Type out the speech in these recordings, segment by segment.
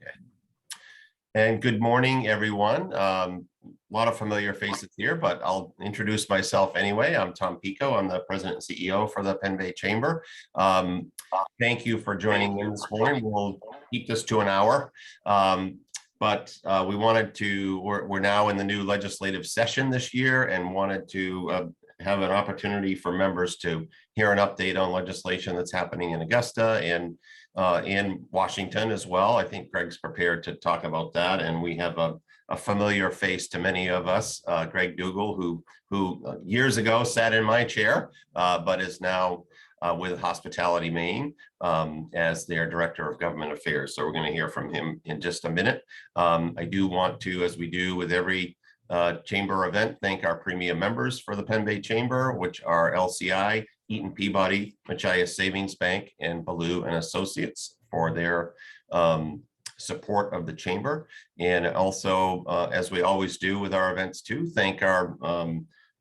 Okay. And good morning, everyone. A lot of familiar faces here, but I'll introduce myself anyway. I'm Tom Pico. I'm the president and CEO for the Penn Bay Chamber. Thank you for joining in this morning. We'll keep this to an hour. But we wanted to, we're now in the new legislative session this year and wanted to have an opportunity for members to hear an update on legislation that's happening in Augusta and in Washington as well. I think Greg's prepared to talk about that, and we have a familiar face to many of us, Greg Dugal, who years ago sat in my chair, but is now with HospitalityMaine as their Director of Government Affairs. So we're going to hear from him in just a minute. I do want to, as we do with every chamber event, thank our premium members for the Penn Bay Chamber, which are LCI, Eaton Peabody, Machias Savings Bank, and Ballou and Associates for their support of the chamber. And also, as we always do with our events too, thank our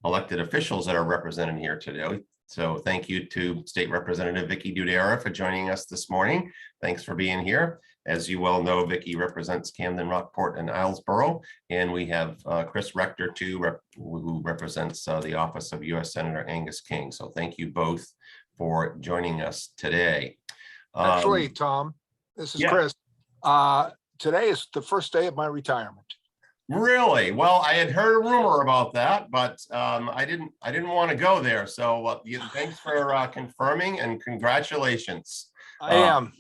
elected officials that are represented here today. So thank you to State Representative Vicki Dudera for joining us this morning. Thanks for being here. As you well know, Vicki represents Camden, Rockport, and Islesboro. And we have Chris Rector too, who represents the office of U.S. Senator Angus King. So thank you both for joining us today. Actually, Tom, this is Chris. Today is the first day of my retirement. Really? Well, I had heard a rumor about that, but I didn't want to go there. So thanks for confirming, and congratulations. I am,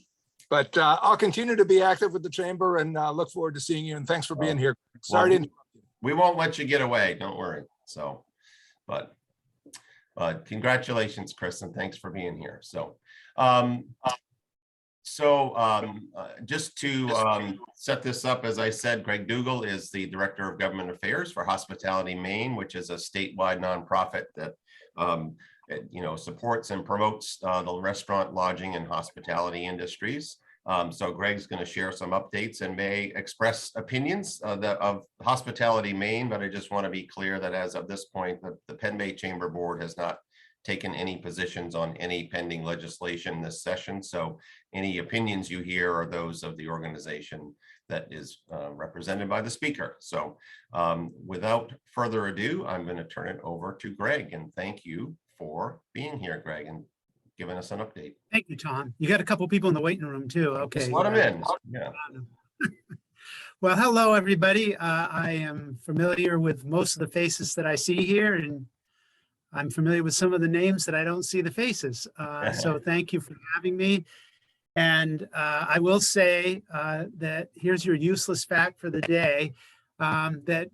but I'll continue to be active with the chamber and look forward to seeing you. And thanks for being here. Sorry to interrupt you. We won't let you get away. Don't worry. So, but congratulations, Chris, and thanks for being here. So, just to set this up, as I said, Greg Dugal is the Director of Government Affairs for HospitalityMaine, which is a statewide nonprofit that supports and promotes the restaurant, lodging, and hospitality industries. So Greg's going to share some updates and may express opinions of HospitalityMaine, but I just want to be clear that as of this point, the Penn Bay Chamber Board has not taken any positions on any pending legislation this session. So any opinions you hear are those of the organization that is represented by the speaker. So without further ado, I'm going to turn it over to Greg, and thank you for being here, Greg, and giving us an update. Thank you, Tom. You got a couple people in the waiting room too. Okay. Just let them in. Yeah. Well, hello, everybody. I am familiar with most of the faces that I see here, and I'm familiar with some of the names that I don't see the faces. So thank you for having me. And I will say that here's your useless fact for the day, that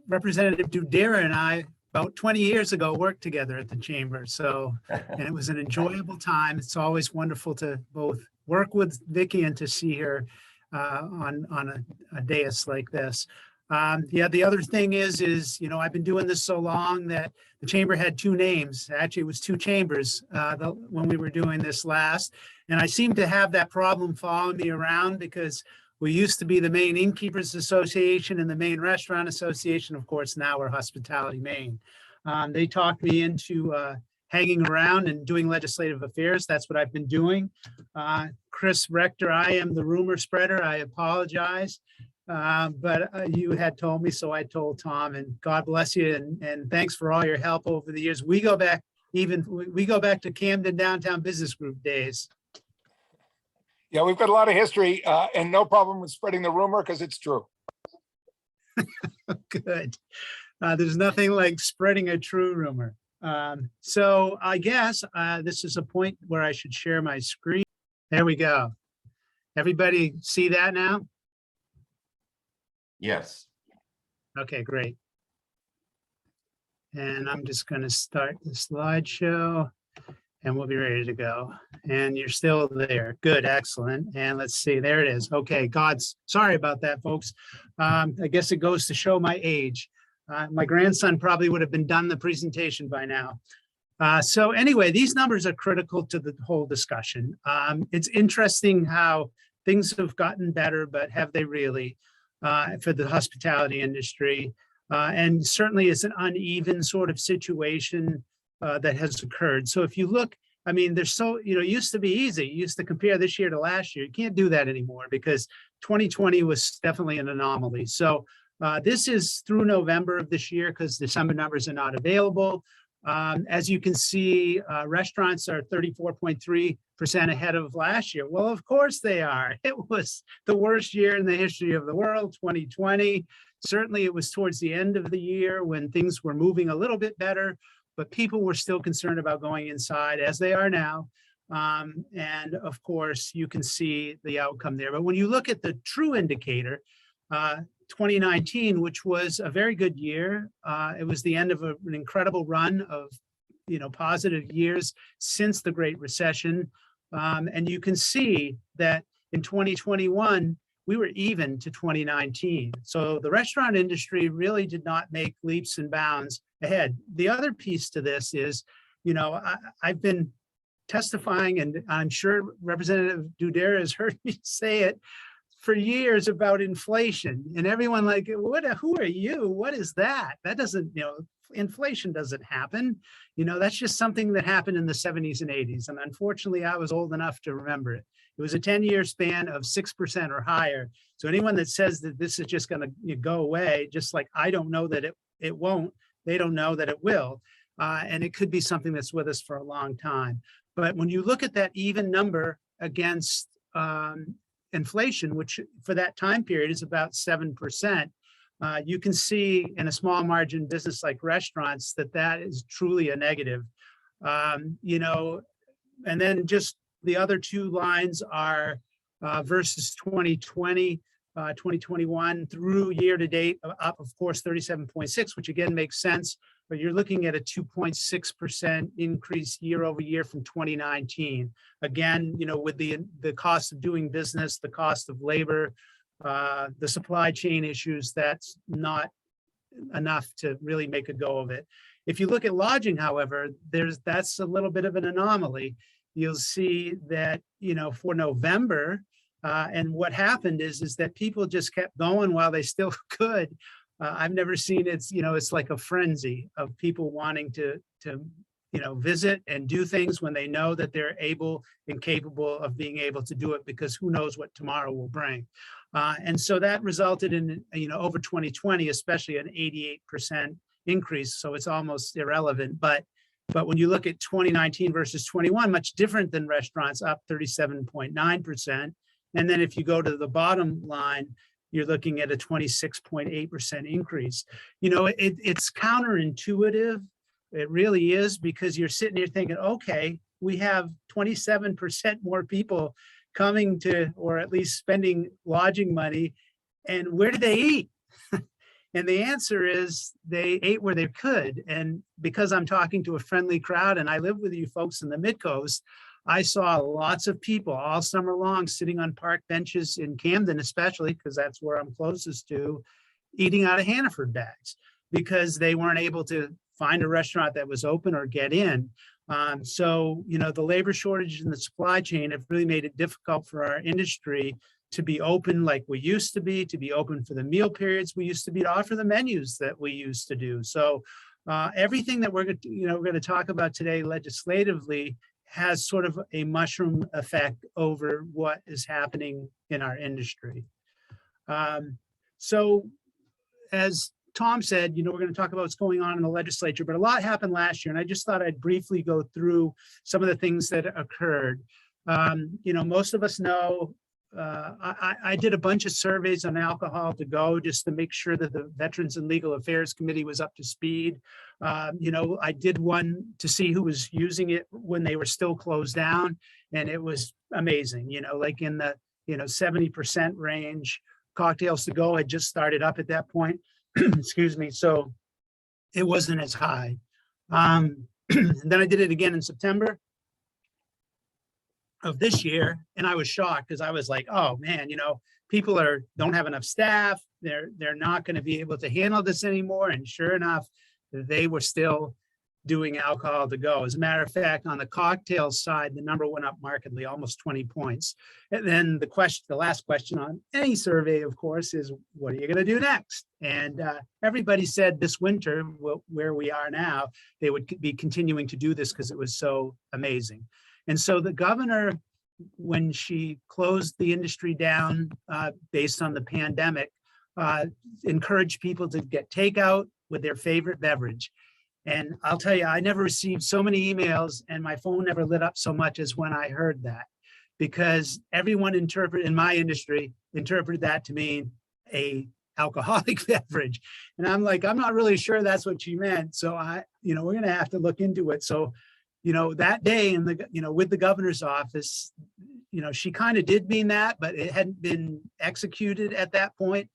Representative Dudera and I, about 20 years ago, worked together at the chamber. So, and it was an enjoyable time. It's always wonderful to both work with Vicki and to see her on a dais like this. The other thing is, I've been doing this so long that the chamber had two names. Actually, it was two chambers when we were doing this last. And I seem to have that problem following me around because we used to be the Maine Innkeepers Association and the Maine Restaurant Association. Of course, now we're HospitalityMaine. They talked me into hanging around and doing legislative affairs. That's what I've been doing. Chris Rector, I am the rumor spreader. I apologize. But you had told me, so I told Tom, and God bless you, and thanks for all your help over the years. We go back to Camden Downtown Business Group days. Yeah, we've got a lot of history and no problem with spreading the rumor because it's true. Good. There's nothing like spreading a true rumor. So I guess this is a point where I should share my screen. There we go. Everybody see that now? Yes. Okay, great. And I'm just going to start the slideshow and we'll be ready to go. And you're still there. Good, excellent. And let's see, there it is. Okay, sorry about that, folks. I guess it goes to show my age. My grandson probably would have been done the presentation by now. So anyway, these numbers are critical to the whole discussion. It's interesting how things have gotten better, but have they really? For the hospitality industry. And certainly it's an uneven sort of situation that has occurred. So if you look I mean, they're so, it used to be easy. You used to compare this year to last year. You can't do that anymore because 2020 was definitely an anomaly. So this is through November of this year because December numbers are not available. As you can see, restaurants are 34.3% ahead of last year. Well, of course they are. It was the worst year in the history of the world, 2020. Certainly it was towards the end of the year when things were moving a little bit better, but people were still concerned about going inside as they are now. And of course, you can see the outcome there. But when you look at the true indicator, 2019, which was a very good year. It was the end of an incredible run of, positive years since the Great Recession. And you can see that in 2021, we were even to 2019. So the restaurant industry really did not make leaps and bounds ahead. The other piece to this is, I've been testifying, and I'm sure Representative Dudera has heard me say it for years about inflation, and everyone like, who are you? What is that? That doesn't, inflation doesn't happen. That's just something that happened in the 70s and 80s. And unfortunately, I was old enough to remember it. It was a 10-year span of 6% or higher. So anyone that says that this is just going to go away, just like I don't know that it won't, they don't know that it will. And it could be something that's with us for a long time. But when you look at that even number against inflation, which for that time period is about 7%, you can see in a small margin business like restaurants that is truly a negative. And then just the other two lines are versus 2020, 2021 through year to date, up of course 37.6, which again makes sense, but you're looking at a 2.6% increase year over year from 2019. Again, with the cost of doing business, the cost of labor, the supply chain issues, that's not enough to really make a go of it. If you look at lodging, however, that's a little bit of an anomaly. You'll see that, for November, and what happened is that people just kept going while they still could. I've never seen it's like a frenzy of people wanting to visit and do things when they know that they're able and capable of being able to do it, because who knows what tomorrow will bring. And so that resulted in, over 2020, especially an 88% increase. So it's almost irrelevant. But when you look at 2019 versus 21, much different than restaurants, up 37.9%. And then if you go to the bottom line, you're looking at a 26.8% increase. It's counterintuitive. It really is, because you're sitting here thinking, okay, we have 27% more people coming to, or at least spending lodging money, and where do they eat? And the answer is they ate where they could. And because I'm talking to a friendly crowd and I live with you folks in the Mid-Coast, I saw lots of people all summer long sitting on park benches in Camden, especially because that's where I'm closest to, eating out of Hannaford bags because they weren't able to find a restaurant that was open or get in. So, the labor shortage and the supply chain have really made it difficult for our industry to be open like we used to be open for the meal periods we used to be, to offer the menus that we used to do. So everything that we're going to talk about today legislatively has sort of a mushroom effect over what is happening in our industry. So as Tom said, we're going to talk about what's going on in the legislature, but a lot happened last year. And I just thought I'd briefly go through some of the things that occurred. Most of us know, I did a bunch of surveys on alcohol to go just to make sure that the Veterans and Legal Affairs Committee was up to speed. I did one to see who was using it when they were still closed down, and it was amazing, like in the 70% range. Cocktails to go had just started up at that point. Excuse me. So it wasn't as high. And then I did it again in September of this year, and I was shocked because I was like, oh man, people don't have enough staff. They're not going to be able to handle this anymore. And sure enough, they were still doing alcohol to go. As a matter of fact, on the cocktail side, the number went up markedly, almost 20 points. And then the last question on any survey, of course, is what are you going to do next? And everybody said this winter, where we are now, they would be continuing to do this because it was so amazing. And so the governor, when she closed the industry down based on the pandemic, encouraged people to get takeout with their favorite beverage. And I'll tell you, I never received so many emails and my phone never lit up so much as when I heard that, because everyone in my industry interpreted that to mean a alcoholic beverage. And I'm like, I'm not really sure that's what she meant. So we're going to have to look into it. So, that day with the governor's office, she kind of did mean that, but it hadn't been executed at that point.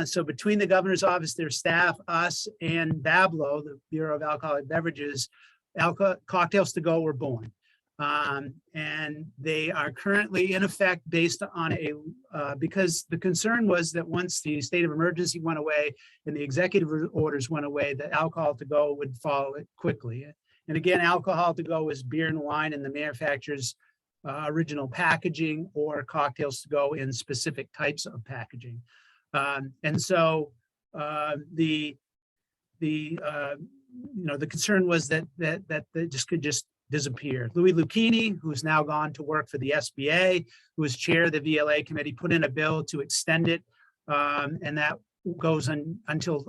So between the governor's office, their staff, us, and BABLO, the Bureau of Alcoholic Beverages, cocktails to go were born. And they are currently in effect based on because the concern was that once the state of emergency went away and the executive orders went away, that alcohol to go would follow it quickly. And again, alcohol to go is beer and wine in the manufacturer's original packaging, or cocktails to go in specific types of packaging. And so the concern was that this could just disappear. Louis Lucchini, who's now gone to work for the SBA, who was chair of the VLA committee, put in a bill to extend it, and that goes until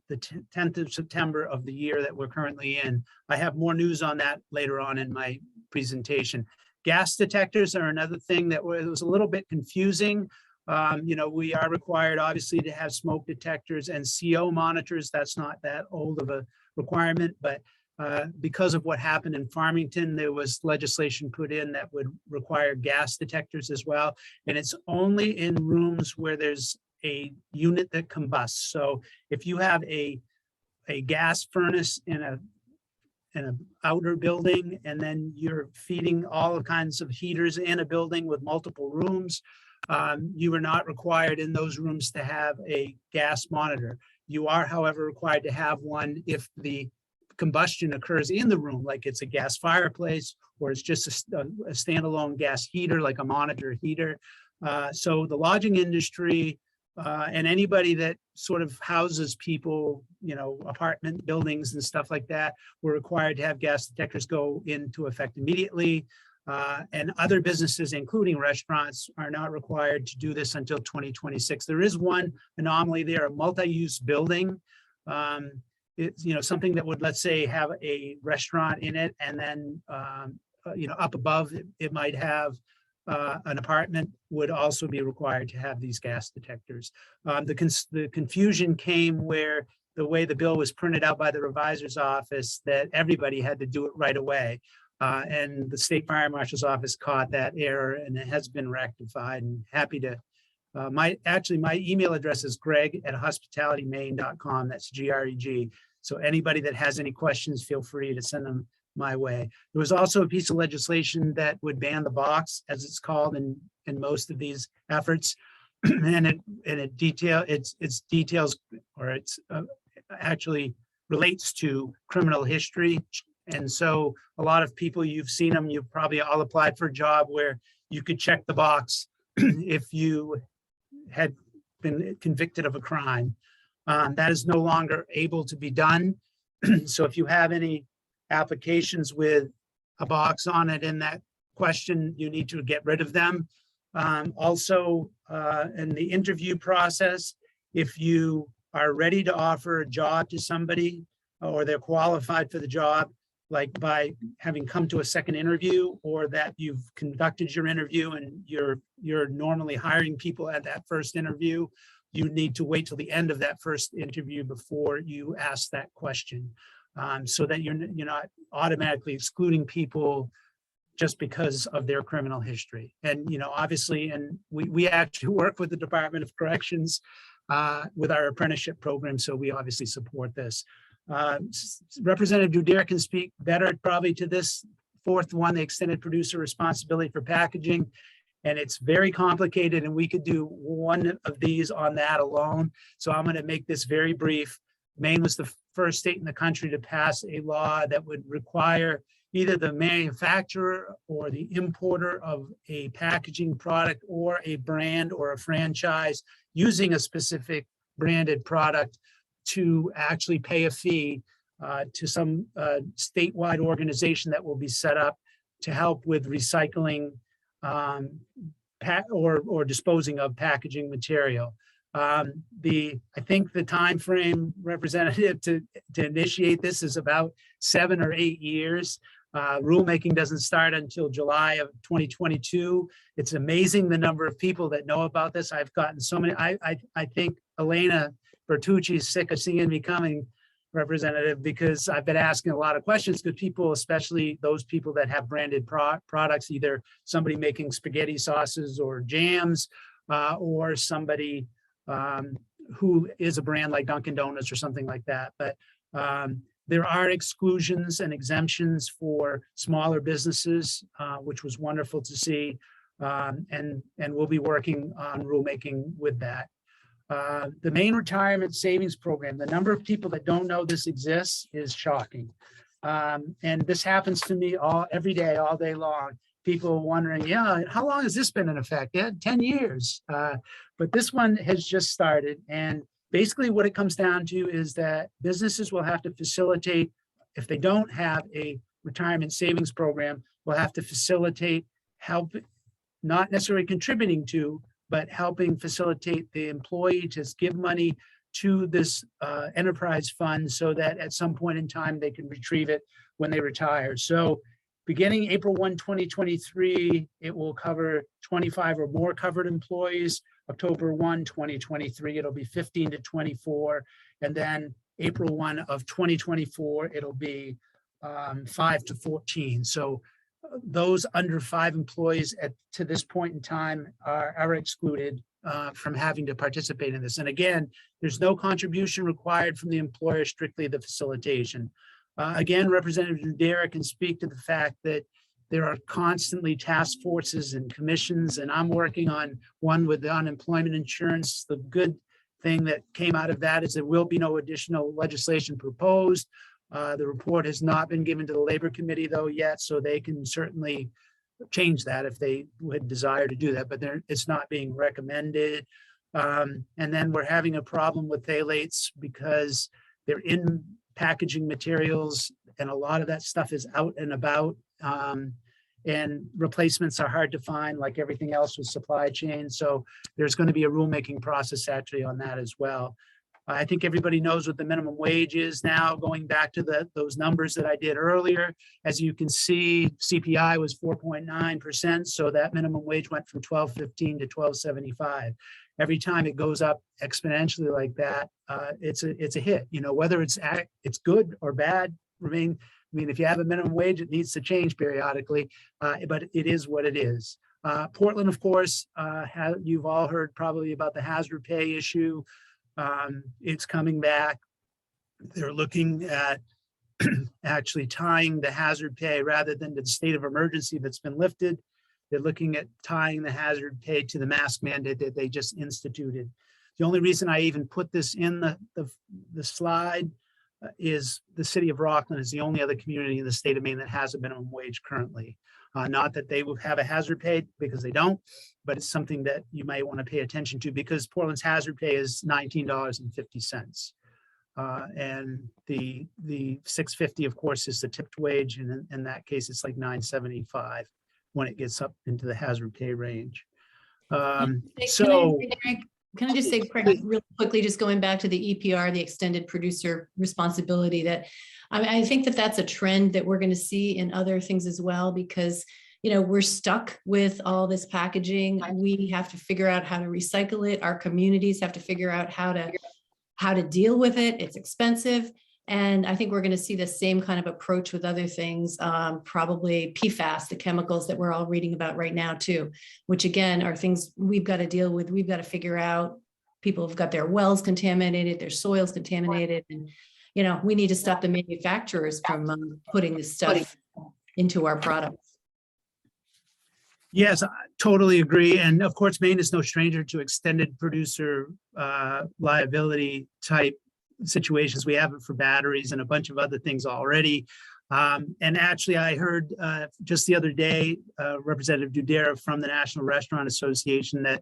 the 10th of September of the year that we're currently in. I have more news on that later on in my presentation. Gas detectors are another thing that was a little bit confusing. We are required, obviously, to have smoke detectors and CO monitors. That's not that old of a requirement, but because of what happened in Farmington, there was legislation put in that would require gas detectors as well. And it's only in rooms where there's a unit that combusts. So if you have a gas furnace in an outer building, and then you're feeding all kinds of heaters in a building with multiple rooms, you are not required in those rooms to have a gas monitor. You are, however, required to have one if the combustion occurs in the room, like it's a gas fireplace, or it's just a standalone gas heater, like a monitor heater. So the lodging industry and anybody that sort of houses people, apartment buildings and stuff like that, were required to have gas detectors go into effect immediately. And other businesses, including restaurants, are not required to do this until 2026. There is one anomaly there, a multi-use building. It's something that would, let's say, have a restaurant in it, and then up above it might have an apartment, would also be required to have these gas detectors. The confusion came where the way the bill was printed out by the revisor's office, that everybody had to do it right away. And the state fire marshal's office caught that error, and it has been rectified. And happy to, my email address is greg@hospitalitymaine.com. That's GREG. So anybody that has any questions, feel free to send them my way. There was also a piece of legislation that would ban the box, as it's called in most of these efforts. And it details, or it's actually relates to criminal history. And so a lot of people, you've seen them, you've probably all applied for a job where you could check the box if you had been convicted of a crime. That is no longer able to be done. So if you have any applications with a box on it in that question, you need to get rid of them. Also, in the interview process, if you are ready to offer a job to somebody, or they're qualified for the job, like by having come to a second interview, or that you've conducted your interview and you're normally hiring people at that first interview, you need to wait till the end of that first interview before you ask that question, so that you're not automatically excluding people just because of their criminal history. And obviously, and we actually work with the Department of Corrections with our apprenticeship program, so we obviously support this. Representative Dudere can speak better probably to this fourth one, the extended producer responsibility for packaging. And it's very complicated, and we could do one of these on that alone. So I'm going to make this very brief. Maine was the first state in the country to pass a law that would require either the manufacturer or the importer of a packaging product or a brand or a franchise using a specific branded product to actually pay a fee to some statewide organization that will be set up to help with recycling or disposing of packaging material. I think the time frame, Representative, to initiate this is about 7 or 8 years. Rulemaking doesn't start until July of 2022. It's amazing the number of people that know about this. I've gotten so many. I think Elena Bertucci is sick of seeing me coming, Representative, because I've been asking a lot of questions because people, especially those people that have branded products, either somebody making spaghetti sauces or jams, or somebody who is a brand like Dunkin' Donuts or something like that. But there are exclusions and exemptions for smaller businesses, which was wonderful to see. And we'll be working on rulemaking with that. The Maine Retirement Savings Program, the number of people that don't know this exists is shocking. And this happens to me every day, all day long. People wondering, yeah, how long has this been in effect? Yeah, 10 years. But this one has just started. And basically what it comes down to is that businesses will have to facilitate, if they don't have a retirement savings program, will have to facilitate help, not necessarily contributing to, but helping facilitate the employee to give money to this enterprise fund so that at some point in time they can retrieve it when they retire. So beginning April 1, 2023, it will cover 25 or more covered employees. October 1, 2023, it'll be 15 to 24. And then April 1 of 2024, it'll be 5 to 14. So those under 5 employees to this point in time are excluded from having to participate in this. And again, there's no contribution required from the employer, strictly the facilitation. Again, Representative Dudera can speak to the fact that there are constantly task forces and commissions, and I'm working on one with the unemployment insurance. The good thing that came out of that is there will be no additional legislation proposed. The report has not been given to the Labor Committee though yet, so they can certainly change that if they would desire to do that, but it's not being recommended. And then we're having a problem with phthalates because they're in packaging materials and a lot of that stuff is out and about. And replacements are hard to find, like everything else with supply chain. So there's going to be a rulemaking process actually on that as well. I think everybody knows what the minimum wage is now, going back to those numbers that I did earlier. As you can see, CPI was 4.9%. So that minimum wage went from $12.15 to $12.75. Every time it goes up exponentially like that, it's a hit. You know, whether it's good or bad, if you have a minimum wage, it needs to change periodically, but it is what it is. Portland, of course, you've all heard probably about the hazard pay issue. It's coming back. They're looking at actually tying the hazard pay rather than to the state of emergency that's been lifted. They're looking at tying the hazard pay to the mask mandate that they just instituted. The only reason I even put this in the slide is the city of Rockland is the only other community in the state of Maine that has a minimum wage currently. Not that they will have a hazard pay, because they don't, but it's something that you might want to pay attention to, because Portland's hazard pay is $19.50. And the $6.50, of course, is the tipped wage. And in that case, it's like $9.75 when it gets up into the hazard pay range. Can I just say, Craig, really quickly, just going back to the EPR, the extended producer responsibility, that I think that that's a trend that we're going to see in other things as well, because, you know, we're stuck with all this packaging. We have to figure out how to recycle it. Our communities have to figure out how to deal with it. It's expensive. And I think we're going to see the same kind of approach with other things, probably PFAS, the chemicals that we're all reading about right now too, which again are things we've got to deal with. We've got to figure out. People have got their wells contaminated, their soils contaminated, and you know, we need to stop the manufacturers from putting this stuff into our products. Yes, I totally agree. And of course, Maine is no stranger to extended producer liability type situations. We have it for batteries and a bunch of other things already. And actually, I heard just the other day, Representative Dudera from the National Restaurant Association that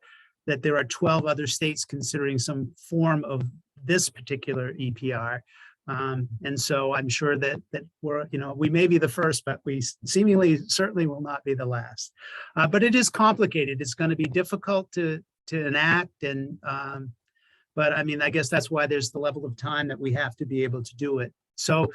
there are 12 other states considering some form of this particular EPR. And so I'm sure that we're, we may be the first, but we seemingly certainly will not be the last. But it is complicated. It's going to be difficult to enact. And but I mean, I guess that's why there's the level of time that we have to be able to do it. So,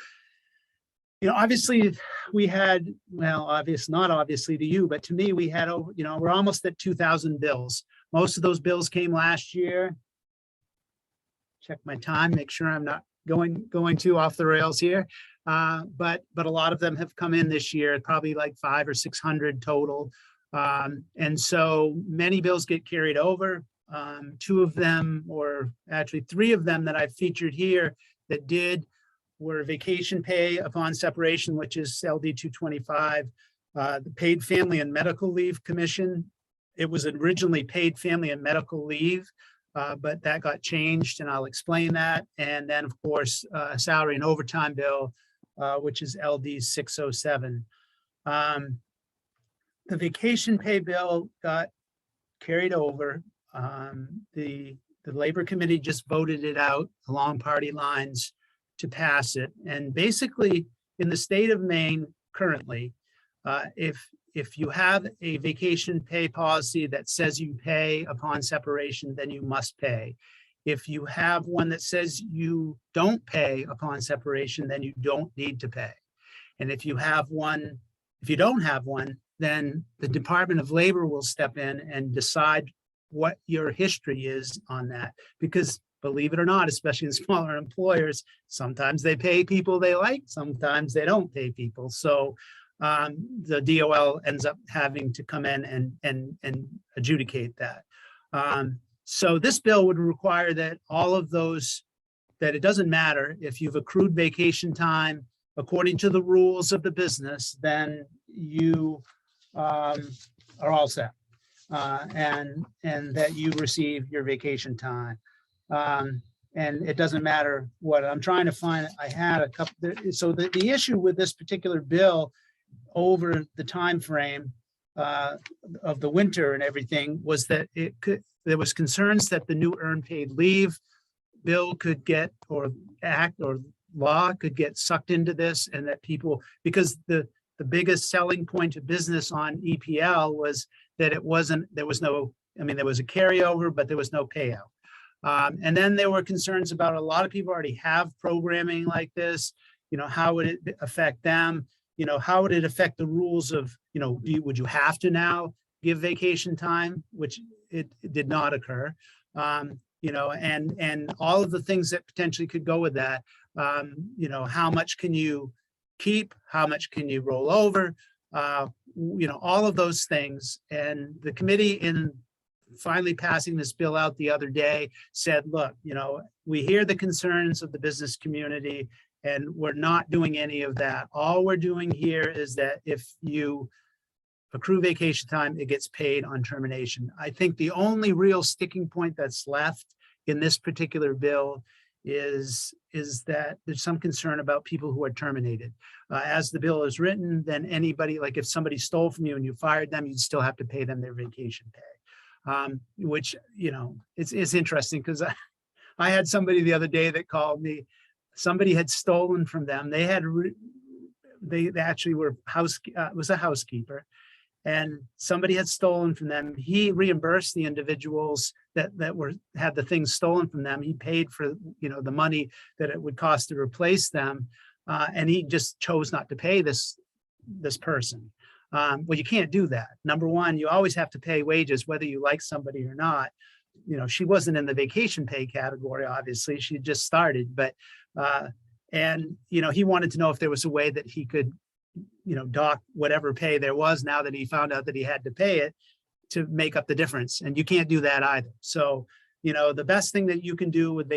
obviously we had, well, not obviously to you, but to me, we had over, we're almost at 2,000 bills. Most of those bills came last year. Check my time, make sure I'm not going too off the rails here. But a lot of them have come in this year, probably like 500 or 600 total. And so many bills get carried over. Two of them, or actually 3 of them that I've featured here that were vacation pay upon separation, which is LD 225, the Paid Family and Medical Leave Commission. It was originally Paid Family and Medical Leave, but that got changed, and I'll explain that. And then, of course, salary and overtime bill, which is LD 607. The vacation pay bill got carried over. The Labor Committee just voted it out along party lines to pass it. And basically, in the state of Maine currently, if you have a vacation pay policy that says you pay upon separation, then you must pay. If you have one that says you don't pay upon separation, then you don't need to pay. And if you don't have one, then the Department of Labor will step in and decide what your history is on that. Because believe it or not, especially in smaller employers, sometimes they pay people they like, sometimes they don't pay people. So the DOL ends up having to come in and adjudicate that. So this bill would require that all of those, that it doesn't matter if you've accrued vacation time according to the rules of the business, then you are all set. And that you receive your vacation time. And it doesn't matter what I'm trying to find. I had a couple. So the issue with this particular bill over the time frame of the winter and everything was that there was concerns that the new earned paid leave bill could get, or act or law could get sucked into this, and that people, because the biggest selling point of business on EPL was that there was a carryover, but there was no payout. And then there were concerns about a lot of people already have programming like this. How would it affect them? How would it affect the rules of, would you have to now give vacation time, which it did not occur. And all of the things that potentially could go with that. How much can you keep? How much can you roll over? All of those things. And the committee, in finally passing this bill out the other day, said, look, we hear the concerns of the business community, and we're not doing any of that. All we're doing here is that if you accrue vacation time, it gets paid on termination. I think the only real sticking point that's left in this particular bill is that there's some concern about people who are terminated. As the bill is written, then anybody, like if somebody stole from you and you fired them, you'd still have to pay them their vacation pay. Which, it's interesting because I had somebody the other day that called me. Somebody had stolen from them. They actually were was a housekeeper, and somebody had stolen from them. He reimbursed the individuals that had the things stolen from them. He paid for the money that it would cost to replace them, and he just chose not to pay this person. Well, you can't do that. Number one, you always have to pay wages whether you like somebody or not. She wasn't in the vacation pay category, obviously. She just started, but he wanted to know if there was a way that he could dock whatever pay there was, now that he found out that he had to pay it, to make up the difference. And you can't do that either. So, the best thing that you can do with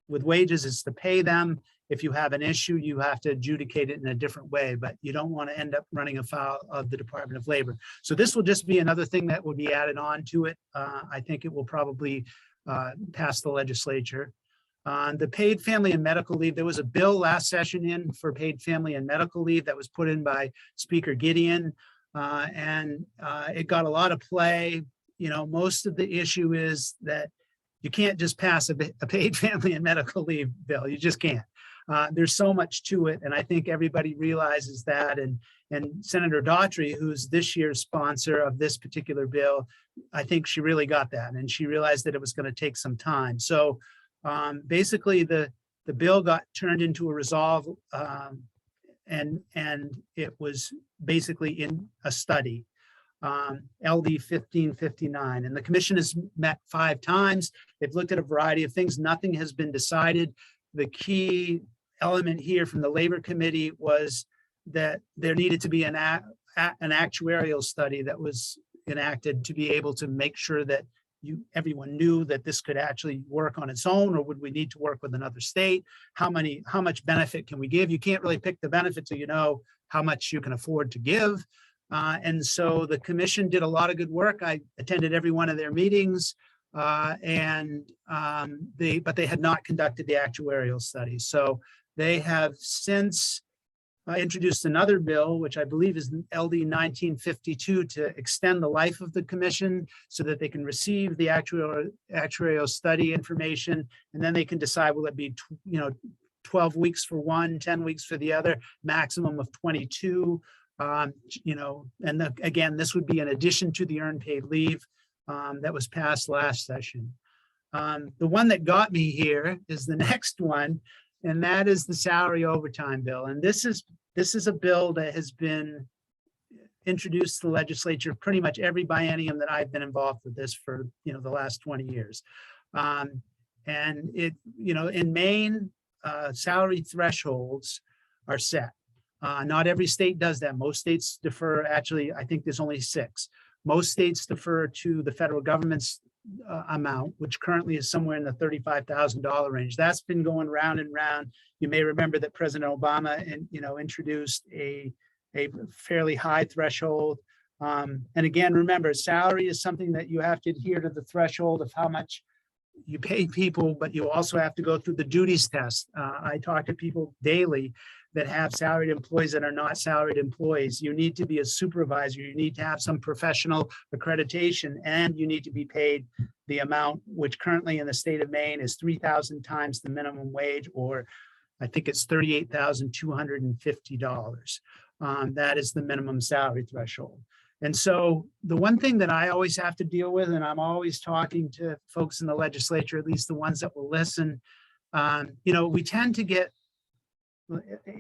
wages is to pay them. If you have an issue, you have to adjudicate it in a different way, but you don't want to end up running afoul of the Department of Labor. So this will just be another thing that will be added on to it. I think it will probably pass the legislature. The paid family and medical leave, there was a bill last session in for paid family and medical leave that was put in by Speaker Gideon. And it got a lot of play. You know, most of the issue is that you can't just pass a paid family and medical leave bill. You just can't. There's so much to it. And I think everybody realizes that. And Senator Daughtry, who's this year's sponsor of this particular bill, I think she really got that. And she realized that it was going to take some time. So basically the bill got turned into a resolve and it was basically in a study, LD 1559. And the commission has met 5 times. They've looked at a variety of things. Nothing has been decided. The key element here from the Labor Committee was that there needed to be an actuarial study that was enacted to be able to make sure that everyone knew that this could actually work on its own, or would we need to work with another state? How much benefit can we give? You can't really pick the benefit till you know how much you can afford to give. And so the commission did a lot of good work. I attended every one of their meetings, but they had not conducted the actuarial study. So they have since introduced another bill, which I believe is LD 1952, to extend the life of the commission so that they can receive the actuarial study information, and then they can decide, will it be 12 weeks for one, 10 weeks for the other, maximum of 22. Again, this would be in addition to the earned paid leave that was passed last session. The one that got me here is the next one, and that is the salary overtime bill. And this is a bill that has been introduced to the legislature pretty much every biennium that I've been involved with this for the last 20 years. And it, in Maine, salary thresholds are set. Not every state does that. Most states defer. Actually, I think there's only 6. Most states defer to the federal government's amount, which currently is somewhere in the $35,000 range. That's been going round and round. You may remember that President Obama, introduced a fairly high threshold. And again, remember, salary is something that you have to adhere to the threshold of how much you pay people, but you also have to go through the duties test. I talk to people daily that have salaried employees that are not salaried employees. You need to be a supervisor. You need to have some professional accreditation, and you need to be paid the amount, which currently in the state of Maine is 3,000 times the minimum wage, or I think it's $38,250. That is the minimum salary threshold. And so the one thing that I always have to deal with, and I'm always talking to folks in the legislature, at least the ones that will listen, we tend to get,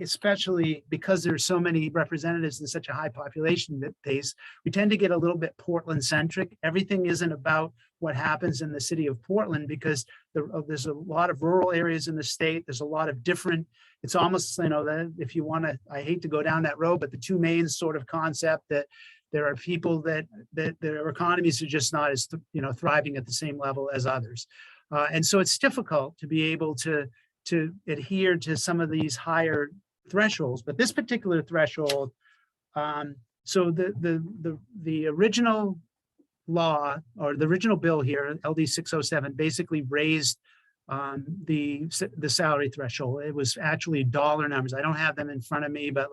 especially because there's so many representatives in such a high population base, we tend to get a little bit Portland centric. Everything isn't about what happens in the city of Portland, because there's a lot of rural areas in the state. There's a lot of different, it's almost, that if you want to, I hate to go down that road, but the two main sort of concept that there are people that their economies are just not as, thriving at the same level as others. And so it's difficult to be able to adhere to some of these higher thresholds, but this particular threshold, so the original law, or the original bill here, LD 607, basically raised the salary threshold. It was actually dollar numbers. I don't have them in front of me, but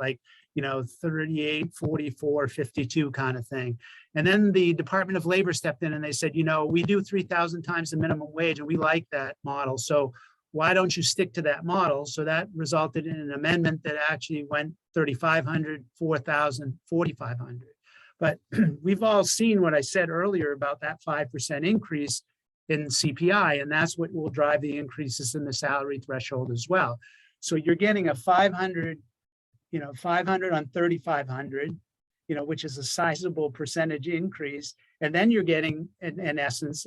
38, 44, 52 kind of thing. And then the Department of Labor stepped in and they said, we do 3,000 times the minimum wage, and we like that model. So why don't you stick to that model? So that resulted in an amendment that actually went 3,500, 4,000, 4,500. But we've all seen what I said earlier about that 5% increase in CPI, and that's what will drive the increases in the salary threshold as well. So you're getting a 500 on 3,500, which is a sizable percentage increase. And then you're getting, in essence,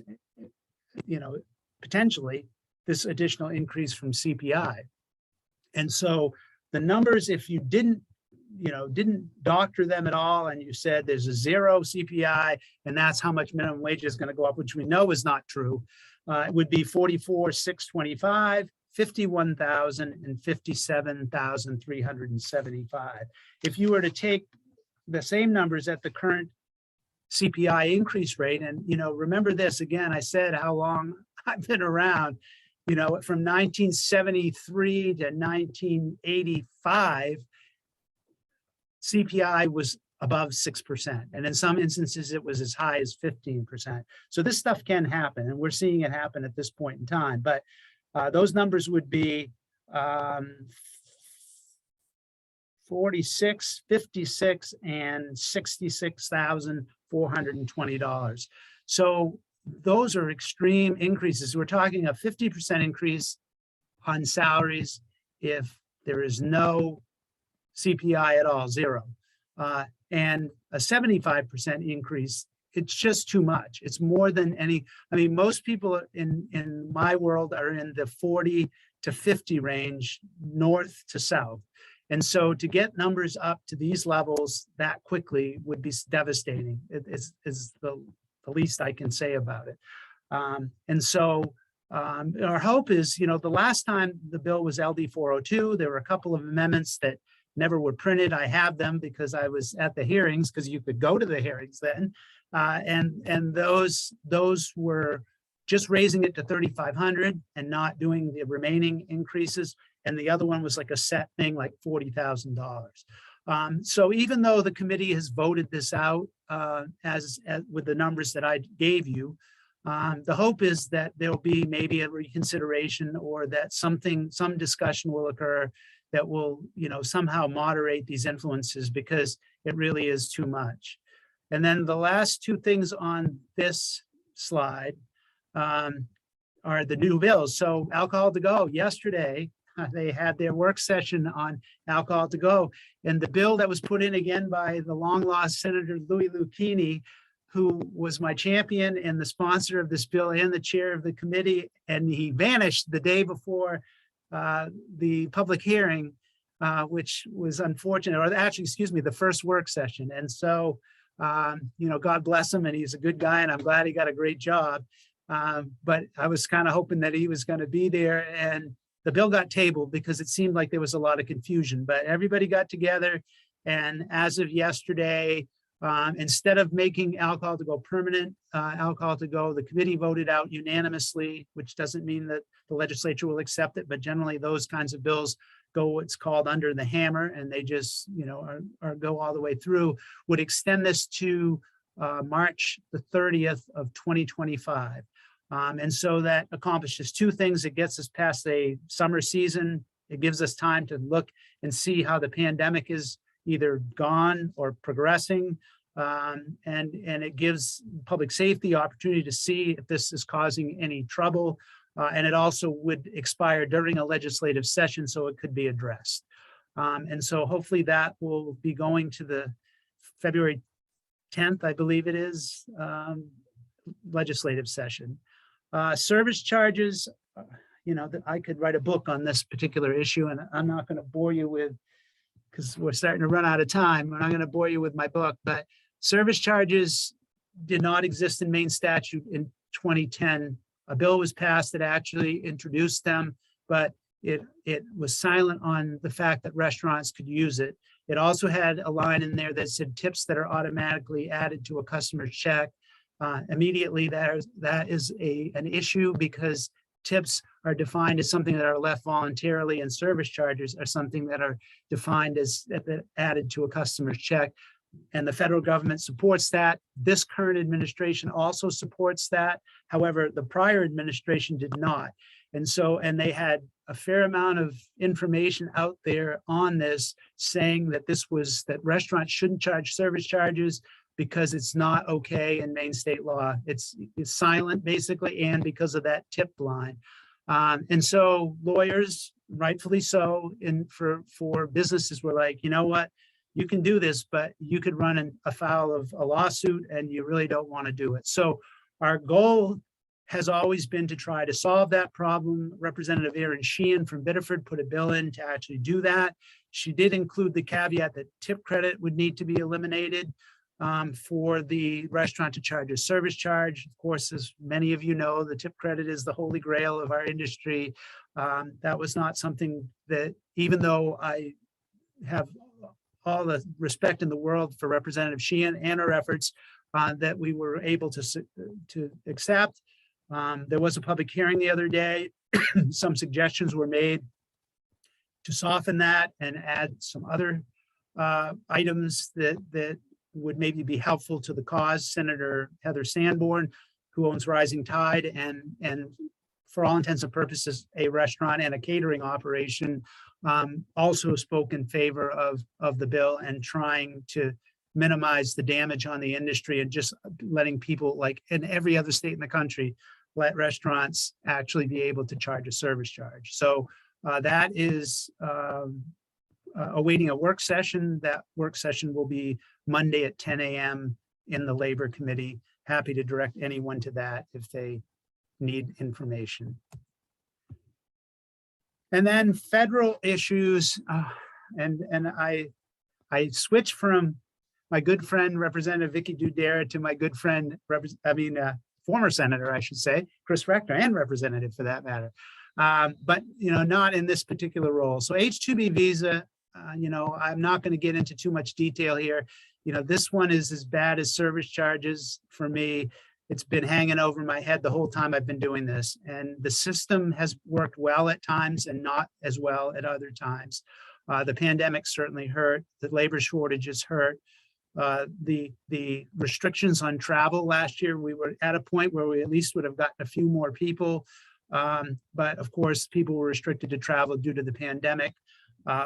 potentially this additional increase from CPI. And so the numbers, if you didn't doctor them at all, and you said there's a 0 CPI, and that's how much minimum wage is going to go up, which we know is not true, it would be 44,625, 51,000, and 57,375. If you were to take the same numbers at the current CPI increase rate, and remember this again, I said how long I've been around. you know, from 1973 to 1985, CPI was above 6%. And in some instances, it was as high as 15%. So this stuff can happen, and we're seeing it happen at this point in time. But those numbers would be 46, 56, and $66,420. So those are extreme increases. We're talking a 50% increase on salaries if there is no CPI at all, zero. And a 75% increase, it's just too much. It's more than any, I mean, most people in my world are in the 40 to 50 range, north to south. And so to get numbers up to these levels that quickly would be devastating. It is the least I can say about it. And so our hope is, you know, the last time the bill was LD 402, there were a couple of amendments that never were printed. I have them because I was at the hearings, because you could go to the hearings then. And those were just raising it to 3,500 and not doing the remaining increases. And the other one was like a set thing, like $40,000. So even though the committee has voted this out as with the numbers that I gave you, the hope is that there'll be maybe a reconsideration, or that some discussion will occur that will, you know, somehow moderate these influences, because it really is too much. And then the last two things on this slide are the new bills. So alcohol to go, yesterday, they had their work session on alcohol to go. And the bill that was put in again by the long lost Senator Louis Lucchini, who was my champion and the sponsor of this bill and the chair of the committee, and he vanished the day before the public hearing, which was unfortunate, or actually, excuse me, the first work session. And so, you know, God bless him, and he's a good guy, and I'm glad he got a great job. But I was kind of hoping that he was going to be there, and the bill got tabled because it seemed like there was a lot of confusion. But everybody got together, and as of yesterday, instead of making alcohol to go permanent, alcohol to go, the committee voted out unanimously, which doesn't mean that the legislature will accept it, but generally those kinds of bills go what's called under the hammer, and they just, you know, are go all the way through, would extend this to March the 30th of 2025. And so that accomplishes two things. It gets us past a summer season. It gives us time to look and see how the pandemic is either gone or progressing. And it gives public safety opportunity to see if this is causing any trouble. And it also would expire during a legislative session, so it could be addressed. And so hopefully that will be going to the February 10th, I believe it is, legislative session. Service charges, you know, I could write a book on this particular issue, and I'm not going to bore you with, because we're starting to run out of time, and I'm going to bore you with my book, but service charges did not exist in Maine statute in 2010. A bill was passed that actually introduced them, but it was silent on the fact that restaurants could use it. It also had a line in there that said tips that are automatically added to a customer's check. Immediately, that is an issue, because tips are defined as something that are left voluntarily, and service charges are something that are defined as added to a customer's check. And the federal government supports that. This current administration also supports that. However, the prior administration did not. And so, and they had a fair amount of information out there on this, saying that that restaurants shouldn't charge service charges because it's not okay in Maine state law. It's silent, basically, and because of that tip line. And so lawyers, rightfully so, for businesses were like, you know what, you can do this, but you could run afoul of a lawsuit, and you really don't want to do it. So our goal has always been to try to solve that problem. Representative Erin Sheehan from Biddeford put a bill in to actually do that. She did include the caveat that tip credit would need to be eliminated for the restaurant to charge a service charge. Of course, as many of you know, the tip credit is the holy grail of our industry. That was not something that, even though I have all the respect in the world for Representative Sheehan and her efforts, that we were able to accept. There was a public hearing the other day some suggestions were made to soften that and add some other items that would maybe be helpful to the cause. Senator Heather Sanborn, who owns Rising Tide and for all intents and purposes, a restaurant and a catering operation, also spoke in favor of the bill and trying to minimize the damage on the industry and just letting people, like in every other state in the country, let restaurants actually be able to charge a service charge. So that is awaiting a work session. That work session will be Monday at 10 a.m. in the Labor Committee. Happy to direct anyone to that if they need information. And then federal issues, and I switched from my good friend Representative Vicky Dudera to my good friend, former senator, I should say, Chris Rector, and representative for that matter. But not in this particular role. So H-2B visa, I'm not going to get into too much detail here. This one is as bad as service charges for me. It's been hanging over my head the whole time I've been doing this. And the system has worked well at times and not as well at other times. The pandemic certainly hurt. The labor shortages hurt. The restrictions on travel last year, we were at a point where we at least would have gotten a few more people. But of course, people were restricted to travel due to the pandemic.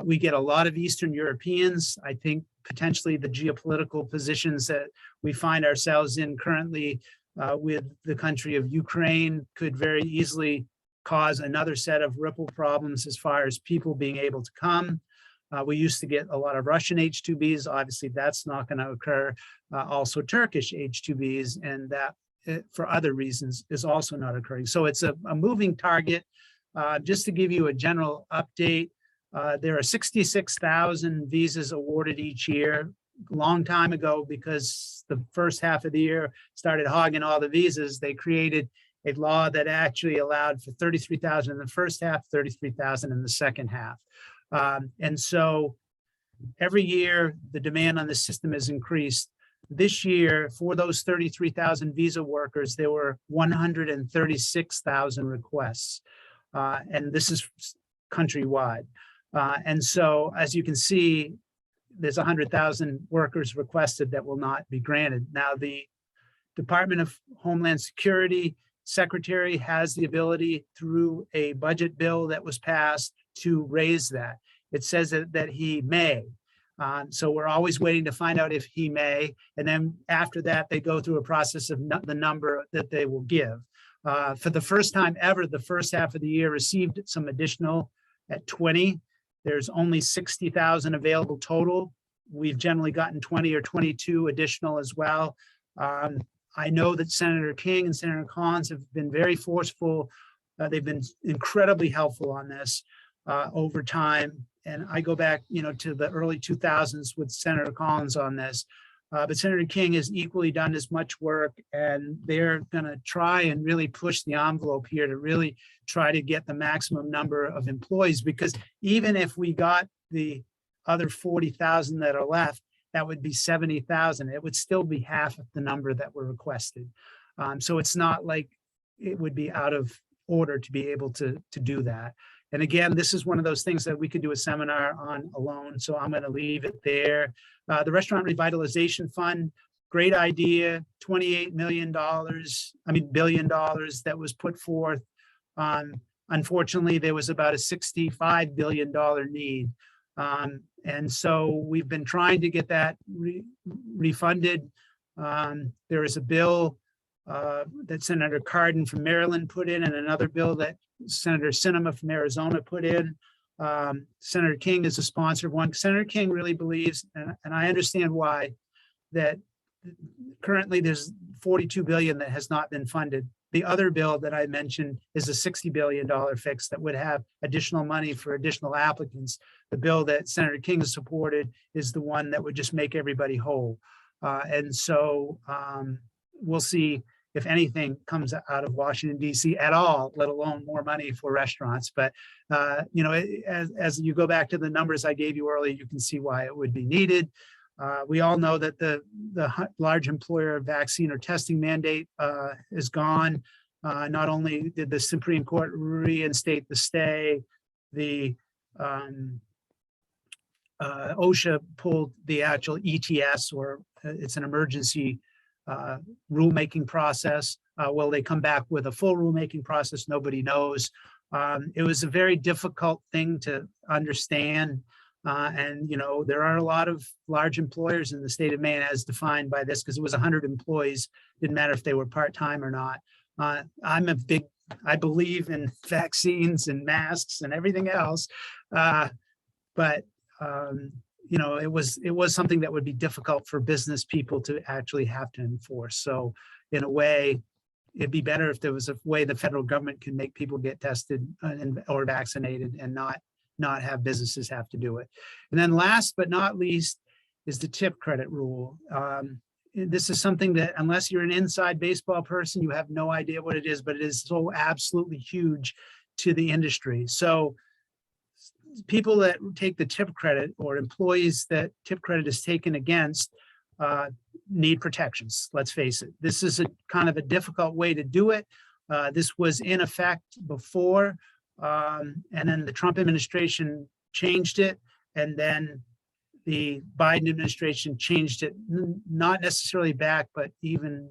We get a lot of Eastern Europeans. I think potentially the geopolitical positions that we find ourselves in currently with the country of Ukraine could very easily cause another set of ripple problems as far as people being able to come. We used to get a lot of Russian H-2Bs. Obviously, that's not going to occur. Also Turkish H-2Bs, and that for other reasons is also not occurring. So it's a moving target. Just to give you a general update, there are 66,000 visas awarded each year. A long time ago, because the first half of the year started hogging all the visas, they created a law that actually allowed for 33,000 in the first half, 33,000 in the second half. And so every year, the demand on the system has increased. This year, for those 33,000 visa workers, there were 136,000 requests. And this is countrywide. And so, as you can see, there's 100,000 workers requested that will not be granted. Now, the Department of Homeland Security Secretary has the ability through a budget bill that was passed to raise that. It says that he may. So we're always waiting to find out if he may. And then after that, they go through a process of the number that they will give. For the first time ever, the first half of the year received some additional at 20. There's only 60,000 available total. We've generally gotten 20 or 22 additional as well. I know that Senator King and Senator Collins have been very forceful. They've been incredibly helpful on this over time. And I go back, to the early 2000s with Senator Collins on this. But Senator King has equally done as much work, and they're going to try and really push the envelope here to really try to get the maximum number of employees, because even if we got the other 40,000 that are left, that would be 70,000. It would still be half of the number that were requested. So it's not like it would be out of order to be able to do that. And again, this is one of those things that we could do a seminar on alone. So I'm going to leave it there. The Restaurant Revitalization Fund, great idea, $28 billion that was put forth. Unfortunately, there was about a $65 billion need. And so we've been trying to get that refunded. There is a bill that Senator Cardin from Maryland put in, and another bill that Senator Sinema from Arizona put in. Senator King is a sponsor of one. Senator King really believes, and I understand why, that currently there's $42 billion that has not been funded. The other bill that I mentioned is a $60 billion fix that would have additional money for additional applicants. The bill that Senator King has supported is the one that would just make everybody whole. And so we'll see if anything comes out of Washington, D.C. at all, let alone more money for restaurants. But, as you go back to the numbers I gave you earlier, you can see why it would be needed. We all know that the large employer vaccine or testing mandate is gone. Not only did the Supreme Court reinstate the stay, the OSHA pulled the actual ETS, or it's an emergency rulemaking process. Will they come back with a full rulemaking process? Nobody knows. It was a very difficult thing to understand. And, you know, there are a lot of large employers in the state of Maine as defined by this, because it was 100 employees. Didn't matter if they were part-time or not. I believe in vaccines and masks and everything else. But you know, it was something that would be difficult for business people to actually have to enforce. So in a way, it'd be better if there was a way the federal government can make people get tested or vaccinated and not have businesses have to do it. And then last but not least is the tip credit rule. This is something that, unless you're an inside baseball person, you have no idea what it is, but it is so absolutely huge to the industry. So people that take the tip credit, or employees that tip credit is taken against, need protections. Let's face it. This is a kind of a difficult way to do it. This was in effect before, and then the Trump administration changed it, and then the Biden administration changed it, not necessarily back, but even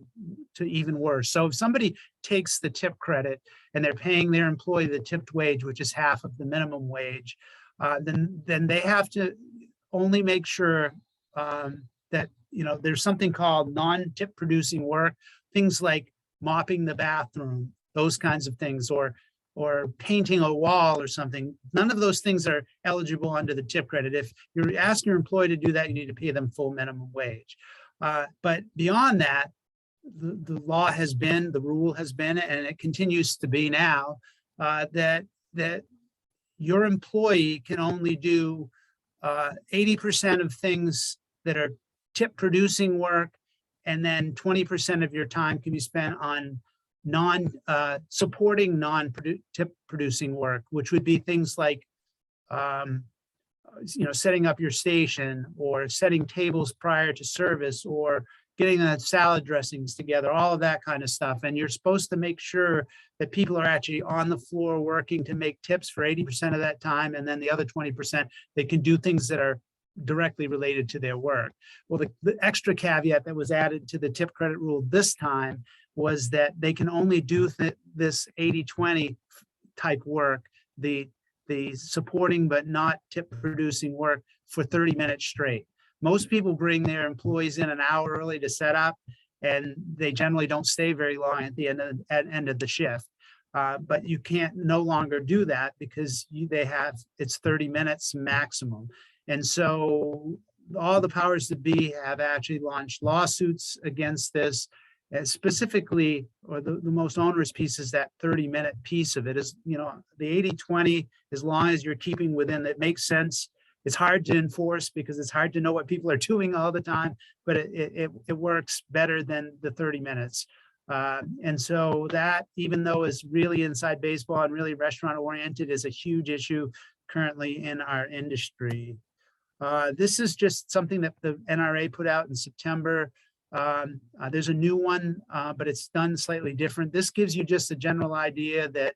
worse. So if somebody takes the tip credit and they're paying their employee the tipped wage, which is half of the minimum wage, then they have to only make sure that, you know, there's something called non-tip producing work, things like mopping the bathroom, those kinds of things, or painting a wall or something. None of those things are eligible under the tip credit. If you're asking your employee to do that, you need to pay them full minimum wage. But beyond that, the law has been, the rule has been, and it continues to be now, that your employee can only do 80% of things that are tip producing work, and then 20% of your time can be spent on supporting non-tip producing work, which would be things like, you know, setting up your station, or setting tables prior to service, or getting the salad dressings together, all of that kind of stuff. And you're supposed to make sure that people are actually on the floor working to make tips for 80% of that time. And then the other 20%, they can do things that are directly related to their work. Well, the extra caveat that was added to the tip credit rule this time was that they can only do this 80-20 type work, the supporting but not tip producing work, for 30 minutes straight. Most people bring their employees in an hour early to set up, and they generally don't stay very long at the end of the shift. But you can't no longer do that, because it's 30 minutes maximum. And so all the powers that be have actually launched lawsuits against this. Specifically, or the most onerous piece is that 30-minute piece of it. Is, you know, the 80-20, as long as you're keeping within, that makes sense. It's hard to enforce because it's hard to know what people are doing all the time, but it works better than the 30 minutes. And so that, even though is really inside baseball and really restaurant oriented, is a huge issue currently in our industry. This is just something that the NRA put out in September. There's a new one, but it's done slightly different. This gives you just a general idea that